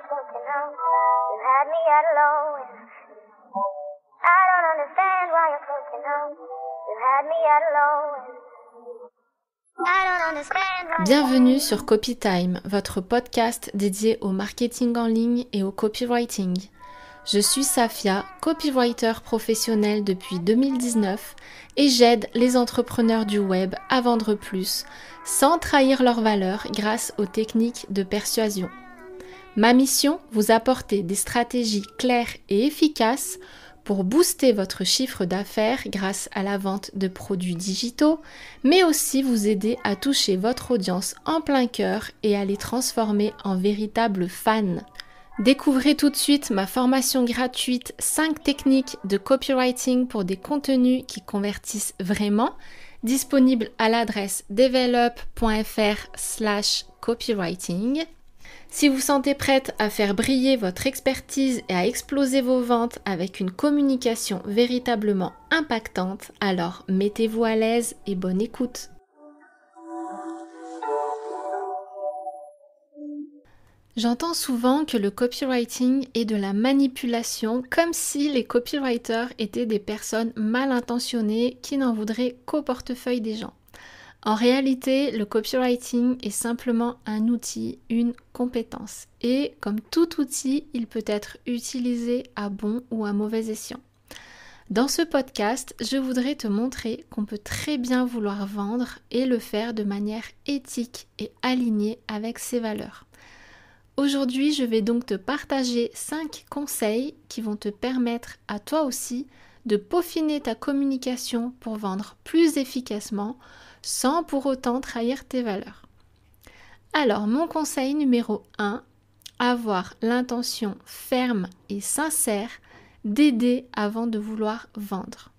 you're smoking on. You had me at a low end. I don't understand why you're smoking on. You had me at a low end. I don't understand why. Bienvenue sur Copytime, votre podcast dédié au marketing en ligne et au copywriting. Je suis Safia, copywriter professionnelle depuis 2019 et j'aide les entrepreneurs du web à vendre plus sans trahir leurs valeurs grâce aux techniques de persuasion. Ma mission, vous apporter des stratégies claires et efficaces pour booster votre chiffre d'affaires grâce à la vente de produits digitaux, mais aussi vous aider à toucher votre audience en plein cœur et à les transformer en véritables fans. Découvrez tout de suite ma formation gratuite 5 techniques de copywriting pour des contenus qui convertissent vraiment, disponible à l'adresse develop.fr/copywriting. Si vous sentez prête à faire briller votre expertise et à exploser vos ventes avec une communication véritablement impactante, alors mettez-vous à l'aise et bonne écoute. J'entends souvent que le copywriting est de la manipulation, comme si les copywriters étaient des personnes mal intentionnées qui n'en voudraient qu'au portefeuille des gens. En réalité, le copywriting est simplement un outil, une compétence. Et comme tout outil, il peut être utilisé à bon ou à mauvais escient. Dans ce podcast, je voudrais te montrer qu'on peut très bien vouloir vendre et le faire de manière éthique et alignée avec ses valeurs. Aujourd'hui, je vais donc te partager 5 conseils qui vont te permettre à toi aussi de peaufiner ta communication pour vendre plus efficacement sans pour autant trahir tes valeurs. Alors, mon conseil numéro 1, avoir l'intention ferme et sincère d'aider avant de vouloir vendre.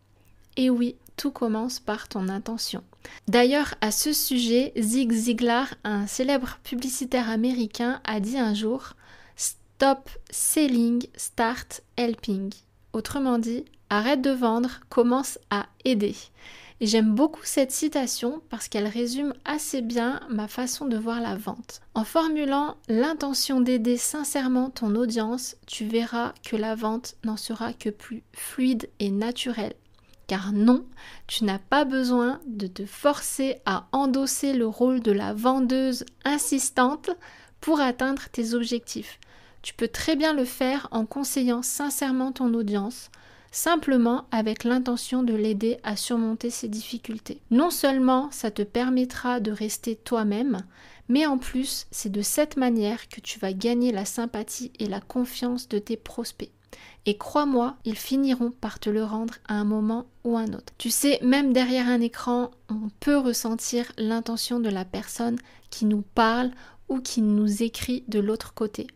Et oui, tout commence par ton intention. D'ailleurs, à ce sujet, Zig Ziglar, un célèbre publicitaire américain, a dit un jour « Stop selling, start helping ». Autrement dit, arrête de vendre, commence à aider. Et j'aime beaucoup cette citation parce qu'elle résume assez bien ma façon de voir la vente. En formulant l'intention d'aider sincèrement ton audience, tu verras que la vente n'en sera que plus fluide et naturelle. Car non, tu n'as pas besoin de te forcer à endosser le rôle de la vendeuse insistante pour atteindre tes objectifs. Tu peux très bien le faire en conseillant sincèrement ton audience, simplement avec l'intention de l'aider à surmonter ses difficultés. Non seulement ça te permettra de rester toi-même, mais en plus, c'est de cette manière que tu vas gagner la sympathie et la confiance de tes prospects. Et crois-moi, ils finiront par te le rendre à un moment ou un autre. Tu sais, même derrière un écran, on peut ressentir l'intention de la personne qui nous parle ou qui nous écrit de l'autre côté.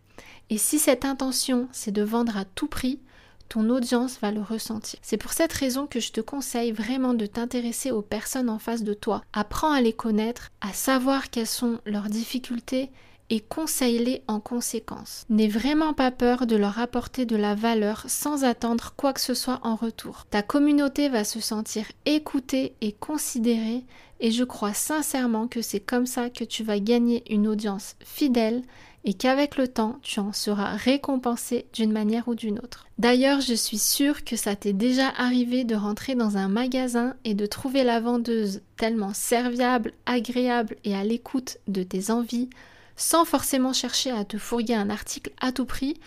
Et si cette intention, c'est de vendre à tout prix, ton audience va le ressentir. C'est pour cette raison que je te conseille vraiment de t'intéresser aux personnes en face de toi. Apprends à les connaître, à savoir quelles sont leurs difficultés et conseille-les en conséquence. N'aie vraiment pas peur de leur apporter de la valeur sans attendre quoi que ce soit en retour. Ta communauté va se sentir écoutée et considérée et je crois sincèrement que c'est comme ça que tu vas gagner une audience fidèle et qu'avec le temps, tu en seras récompensé d'une manière ou d'une autre. D'ailleurs, je suis sûre que ça t'est déjà arrivé de rentrer dans un magasin et de trouver la vendeuse tellement serviable, agréable et à l'écoute de tes envies, sans forcément chercher à te fourguer un article à tout prix,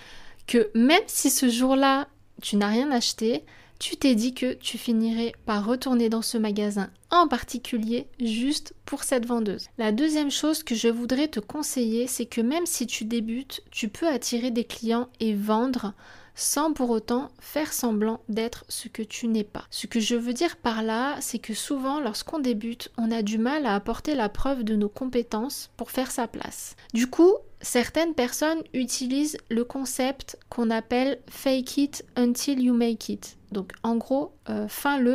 que même si ce jour-là, tu n'as rien acheté, tu t'es dit que tu finirais par retourner dans ce magasin en particulier juste pour cette vendeuse. La deuxième chose que je voudrais te conseiller, c'est que même si tu débutes, tu peux attirer des clients et vendre sans pour autant faire semblant d'être ce que tu n'es pas. Ce que je veux dire par là, c'est que souvent, lorsqu'on débute, on a du mal à apporter la preuve de nos compétences pour faire sa place. Du coup, certaines personnes utilisent le concept qu'on appelle « fake it until you make it ». Donc en gros,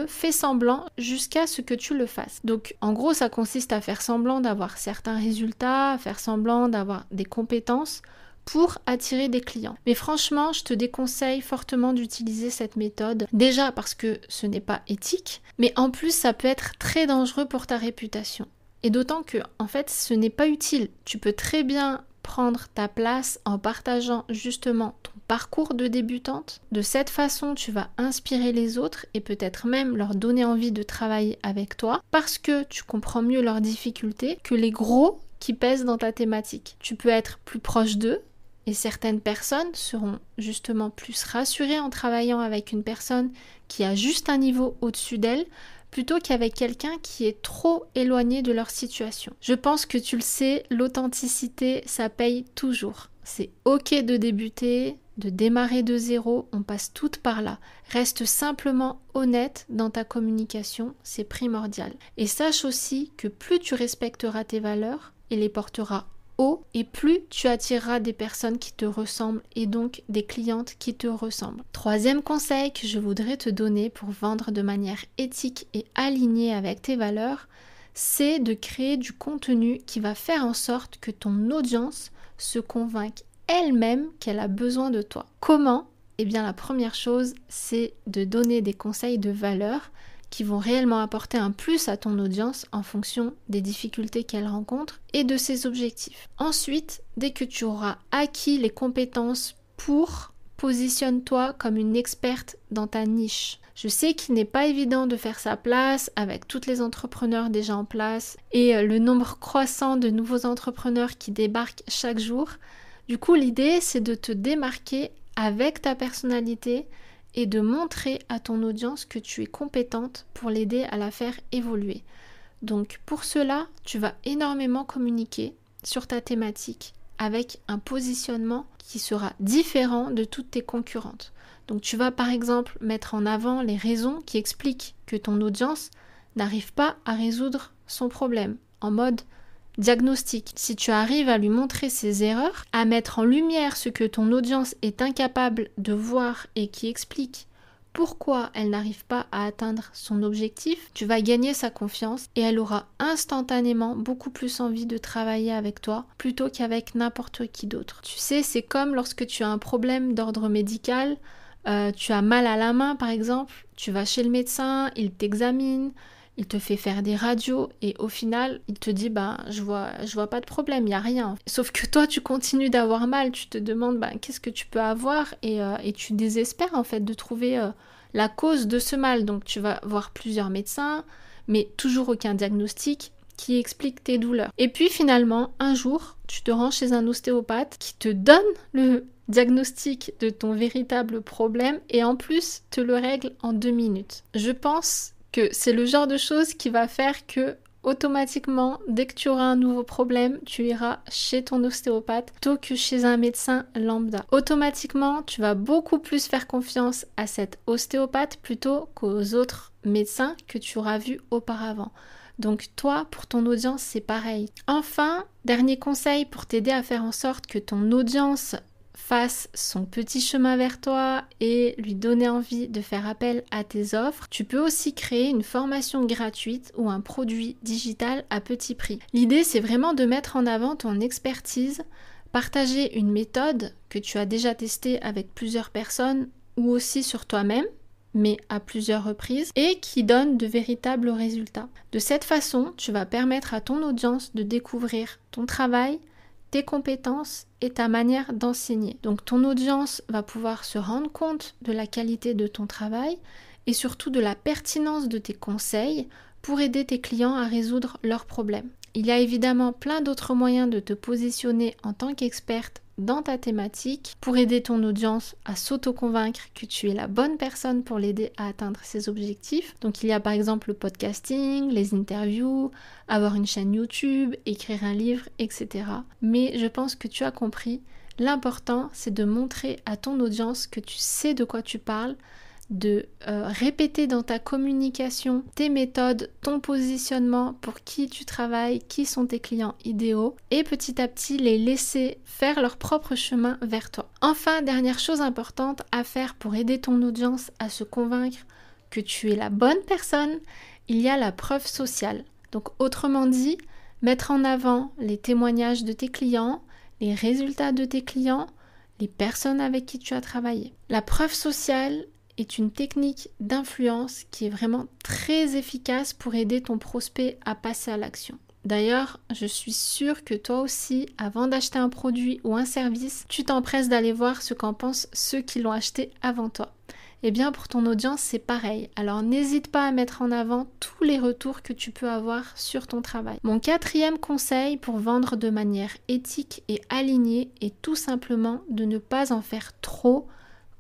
fais semblant jusqu'à ce que tu le fasses. Donc en gros, ça consiste à faire semblant d'avoir certains résultats, à faire semblant d'avoir des compétences pour attirer des clients. Mais franchement, je te déconseille fortement d'utiliser cette méthode. Déjà parce que ce n'est pas éthique, mais en plus ça peut être très dangereux pour ta réputation. Et d'autant que, en fait, ce n'est pas utile. Tu peux très bien prendre ta place en partageant justement ton parcours de débutante. De cette façon, tu vas inspirer les autres et peut-être même leur donner envie de travailler avec toi parce que tu comprends mieux leurs difficultés que les gros qui pèsent dans ta thématique. Tu peux être plus proche d'eux et certaines personnes seront justement plus rassurées en travaillant avec une personne qui a juste un niveau au-dessus d'elle plutôt qu'avec quelqu'un qui est trop éloigné de leur situation. Je pense que tu le sais, l'authenticité, ça paye toujours. C'est ok de débuter, de démarrer de zéro, on passe toutes par là. Reste simplement honnête dans ta communication, c'est primordial. Et sache aussi que plus tu respecteras tes valeurs et les porteras haut, et plus tu attireras des personnes qui te ressemblent et donc des clientes qui te ressemblent. Troisième conseil que je voudrais te donner pour vendre de manière éthique et alignée avec tes valeurs, c'est de créer du contenu qui va faire en sorte que ton audience se convainque elle-même qu'elle a besoin de toi. Comment ? Eh bien, la première chose, c'est de donner des conseils de valeur qui vont réellement apporter un plus à ton audience en fonction des difficultés qu'elle rencontre et de ses objectifs. Ensuite, dès que tu auras acquis les compétences pour, positionne-toi comme une experte dans ta niche. Je sais qu'il n'est pas évident de faire sa place avec tous les entrepreneurs déjà en place et le nombre croissant de nouveaux entrepreneurs qui débarquent chaque jour. Du coup, l'idée, c'est de te démarquer avec ta personnalité et de montrer à ton audience que tu es compétente pour l'aider à la faire évoluer. Donc pour cela, tu vas énormément communiquer sur ta thématique avec un positionnement qui sera différent de toutes tes concurrentes. Donc tu vas par exemple mettre en avant les raisons qui expliquent que ton audience n'arrive pas à résoudre son problème en mode diagnostic. Si tu arrives à lui montrer ses erreurs, à mettre en lumière ce que ton audience est incapable de voir et qui explique pourquoi elle n'arrive pas à atteindre son objectif, tu vas gagner sa confiance et elle aura instantanément beaucoup plus envie de travailler avec toi plutôt qu'avec n'importe qui d'autre. Tu sais, c'est comme lorsque tu as un problème d'ordre médical, tu as mal à la main par exemple, tu vas chez le médecin, il t'examine, il te fait faire des radios et au final, il te dit je vois pas de problème, il n'y a rien. Sauf que toi, tu continues d'avoir mal, tu te demandes qu'est-ce que tu peux avoir et tu désespères en fait de trouver la cause de ce mal. Donc tu vas voir plusieurs médecins, mais toujours aucun diagnostic qui explique tes douleurs. Et puis finalement, un jour, tu te rends chez un ostéopathe qui te donne le diagnostic de ton véritable problème et en plus te le règle en 2 minutes. Je pense que c'est le genre de chose qui va faire que automatiquement, dès que tu auras un nouveau problème, tu iras chez ton ostéopathe plutôt que chez un médecin lambda. Automatiquement, tu vas beaucoup plus faire confiance à cet ostéopathe plutôt qu'aux autres médecins que tu auras vus auparavant. Donc toi, pour ton audience, c'est pareil. Enfin, dernier conseil pour t'aider à faire en sorte que ton audience fasse son petit chemin vers toi et lui donner envie de faire appel à tes offres, tu peux aussi créer une formation gratuite ou un produit digital à petit prix. L'idée, c'est vraiment de mettre en avant ton expertise, partager une méthode que tu as déjà testée avec plusieurs personnes ou aussi sur toi-même, mais à plusieurs reprises, et qui donne de véritables résultats. De cette façon, tu vas permettre à ton audience de découvrir ton travail, tes compétences et ta manière d'enseigner. Donc ton audience va pouvoir se rendre compte de la qualité de ton travail et surtout de la pertinence de tes conseils pour aider tes clients à résoudre leurs problèmes. Il y a évidemment plein d'autres moyens de te positionner en tant qu'experte dans ta thématique pour aider ton audience à s'auto-convaincre que tu es la bonne personne pour l'aider à atteindre ses objectifs. Donc il y a par exemple le podcasting, les interviews, avoir une chaîne YouTube, écrire un livre, etc. Mais je pense que tu as compris, l'important c'est de montrer à ton audience que tu sais de quoi tu parles, de répéter dans ta communication tes méthodes, ton positionnement, pour qui tu travailles, qui sont tes clients idéaux et petit à petit les laisser faire leur propre chemin vers toi. Enfin, dernière chose importante à faire pour aider ton audience à se convaincre que tu es la bonne personne, il y a la preuve sociale. Donc autrement dit, mettre en avant les témoignages de tes clients, les résultats de tes clients, les personnes avec qui tu as travaillé. La preuve sociale est une technique d'influence qui est vraiment très efficace pour aider ton prospect à passer à l'action. D'ailleurs, je suis sûre que toi aussi, avant d'acheter un produit ou un service, tu t'empresses d'aller voir ce qu'en pensent ceux qui l'ont acheté avant toi. Eh bien, pour ton audience, c'est pareil. Alors, n'hésite pas à mettre en avant tous les retours que tu peux avoir sur ton travail. Mon 4e conseil pour vendre de manière éthique et alignée est tout simplement de ne pas en faire trop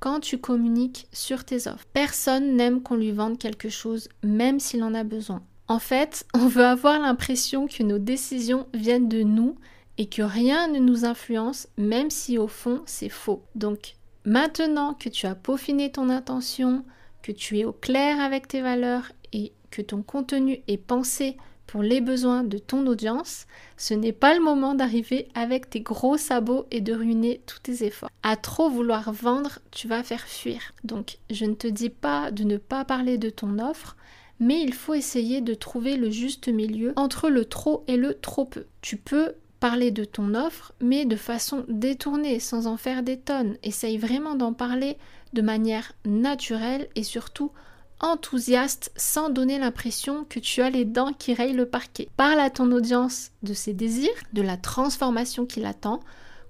quand tu communiques sur tes offres. Personne n'aime qu'on lui vende quelque chose, même s'il en a besoin. En fait, on veut avoir l'impression que nos décisions viennent de nous et que rien ne nous influence, même si au fond, c'est faux. Donc, maintenant que tu as peaufiné ton intention, que tu es au clair avec tes valeurs et que ton contenu est pensé pour les besoins de ton audience, ce n'est pas le moment d'arriver avec tes gros sabots et de ruiner tous tes efforts. À trop vouloir vendre, tu vas faire fuir. Donc, je ne te dis pas de ne pas parler de ton offre, mais il faut essayer de trouver le juste milieu entre le trop et le trop peu. Tu peux parler de ton offre, mais de façon détournée, sans en faire des tonnes. Essaye vraiment d'en parler de manière naturelle et surtout enthousiaste, sans donner l'impression que tu as les dents qui rayent le parquet. Parle à ton audience de ses désirs, de la transformation qui l'attend,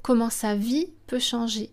comment sa vie peut changer,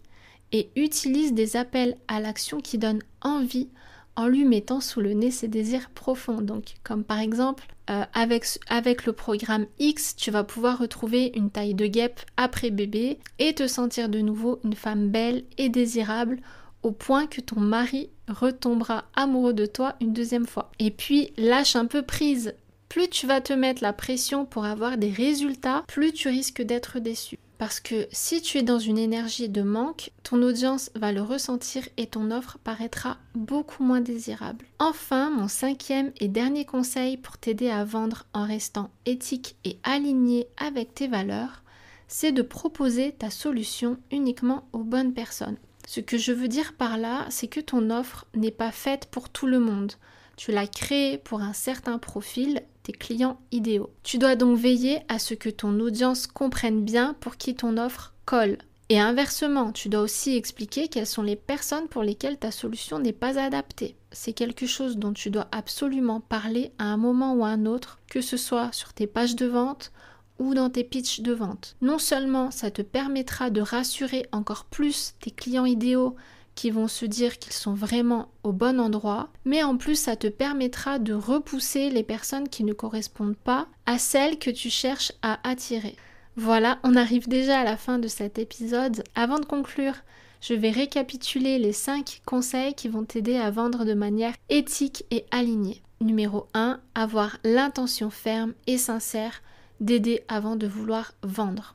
et utilise des appels à l'action qui donnent envie en lui mettant sous le nez ses désirs profonds. Donc, comme par exemple, avec le programme X, tu vas pouvoir retrouver une taille de guêpe après bébé et te sentir de nouveau une femme belle et désirable au point que ton mari retombera amoureux de toi une deuxième fois. Et puis, lâche un peu prise. Plus tu vas te mettre la pression pour avoir des résultats, plus tu risques d'être déçu. Parce que si tu es dans une énergie de manque, ton audience va le ressentir et ton offre paraîtra beaucoup moins désirable. Enfin, mon 5e et dernier conseil pour t'aider à vendre en restant éthique et aligné avec tes valeurs, c'est de proposer ta solution uniquement aux bonnes personnes. Ce que je veux dire par là, c'est que ton offre n'est pas faite pour tout le monde. Tu l'as créée pour un certain profil, tes clients idéaux. Tu dois donc veiller à ce que ton audience comprenne bien pour qui ton offre colle. Et inversement, tu dois aussi expliquer quelles sont les personnes pour lesquelles ta solution n'est pas adaptée. C'est quelque chose dont tu dois absolument parler à un moment ou à un autre, que ce soit sur tes pages de vente ou dans tes pitchs de vente. Non seulement ça te permettra de rassurer encore plus tes clients idéaux qui vont se dire qu'ils sont vraiment au bon endroit, mais en plus ça te permettra de repousser les personnes qui ne correspondent pas à celles que tu cherches à attirer. Voilà, on arrive déjà à la fin de cet épisode. Avant de conclure, je vais récapituler les 5 conseils qui vont t'aider à vendre de manière éthique et alignée. Numéro 1, avoir l'intention ferme et sincère d'aider avant de vouloir vendre.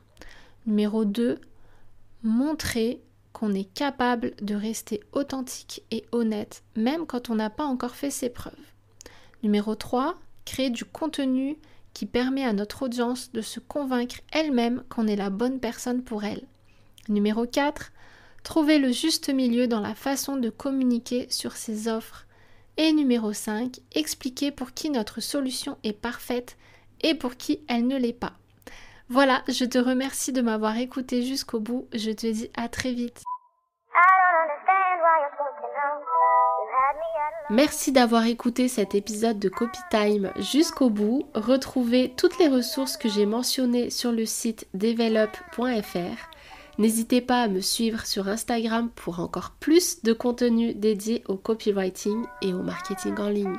Numéro 2, montrer qu'on est capable de rester authentique et honnête, même quand on n'a pas encore fait ses preuves. Numéro 3, créer du contenu qui permet à notre audience de se convaincre elle-même qu'on est la bonne personne pour elle. Numéro 4, trouver le juste milieu dans la façon de communiquer sur ses offres. Et numéro 5, expliquer pour qui notre solution est parfaite et pour qui elle ne l'est pas. Voilà, je te remercie de m'avoir écouté jusqu'au bout. Je te dis à très vite. Merci d'avoir écouté cet épisode de Copy Time jusqu'au bout. Retrouvez toutes les ressources que j'ai mentionnées sur le site develop.fr. N'hésitez pas à me suivre sur Instagram pour encore plus de contenu dédié au copywriting et au marketing en ligne.